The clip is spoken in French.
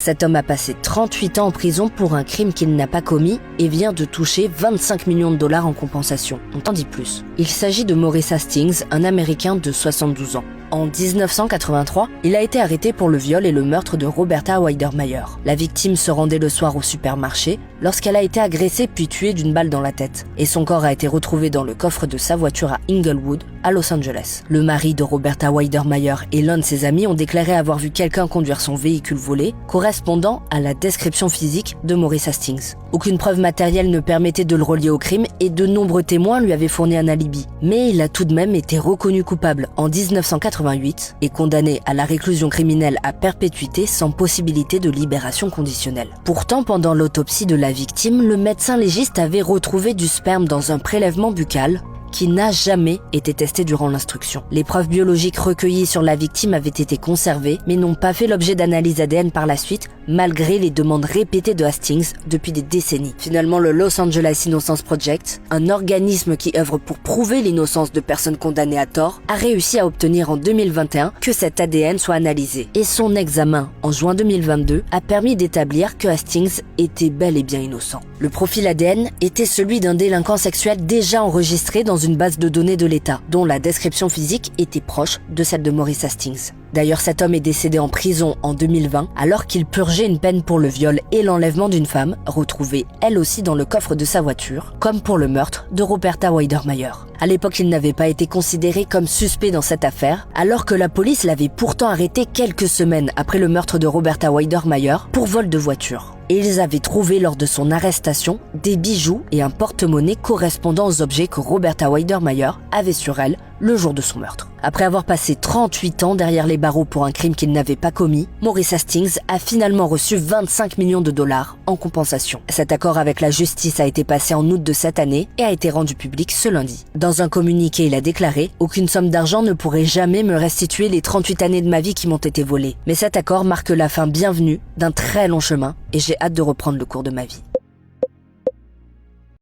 Cet homme a passé 38 ans en prison pour un crime qu'il n'a pas commis et vient de toucher 25 millions de dollars en compensation. On t'en dit plus. Il s'agit de Maurice Hastings, un Américain de 72 ans. En 1983, il a été arrêté pour le viol et le meurtre de Roberta Weidermeyer. La victime se rendait le soir au supermarché lorsqu'elle a été agressée puis tuée d'une balle dans la tête. Et son corps a été retrouvé dans le coffre de sa voiture à Inglewood, à Los Angeles. Le mari de Roberta Weidermeyer et l'un de ses amis ont déclaré avoir vu quelqu'un conduire son véhicule volé, correspondant à la description physique de Maurice Hastings. Aucune preuve matérielle ne permettait de le relier au crime et de nombreux témoins lui avaient fourni un alibi. Mais il a tout de même été reconnu coupable en 1988 et condamné à la réclusion criminelle à perpétuité sans possibilité de libération conditionnelle. Pourtant, pendant l'autopsie de la victime, le médecin légiste avait retrouvé du sperme dans un prélèvement buccal qui n'a jamais été testé durant l'instruction. Les preuves biologiques recueillies sur la victime avaient été conservées, mais n'ont pas fait l'objet d'analyses ADN par la suite, malgré les demandes répétées de Hastings depuis des décennies. Finalement, le Los Angeles Innocence Project, un organisme qui œuvre pour prouver l'innocence de personnes condamnées à tort, a réussi à obtenir en 2021 que cet ADN soit analysé. Et son examen, en juin 2022, a permis d'établir que Hastings était bel et bien innocent. Le profil ADN était celui d'un délinquant sexuel déjà enregistré dans une base de données de l'État, dont la description physique était proche de celle de Maurice Hastings. D'ailleurs, cet homme est décédé en prison en 2020, alors qu'il purgeait une peine pour le viol et l'enlèvement d'une femme, retrouvée elle aussi dans le coffre de sa voiture, comme pour le meurtre de Roberta Weidermeyer. À l'époque, il n'avait pas été considéré comme suspect dans cette affaire, alors que la police l'avait pourtant arrêté quelques semaines après le meurtre de Roberta Weidermeyer pour vol de voiture. Et ils avaient trouvé lors de son arrestation des bijoux et un porte-monnaie correspondant aux objets que Roberta Weidermeyer avait sur elle le jour de son meurtre. Après avoir passé 38 ans derrière les barreaux pour un crime qu'il n'avait pas commis, Maurice Hastings a finalement reçu 25 millions de dollars en compensation. Cet accord avec la justice a été passé en août de cette année et a été rendu public ce lundi. Dans un communiqué, il a déclaré « Aucune somme d'argent ne pourrait jamais me restituer les 38 années de ma vie qui m'ont été volées. Mais cet accord marque la fin bienvenue d'un très long chemin et j'ai hâte de reprendre le cours de ma vie. »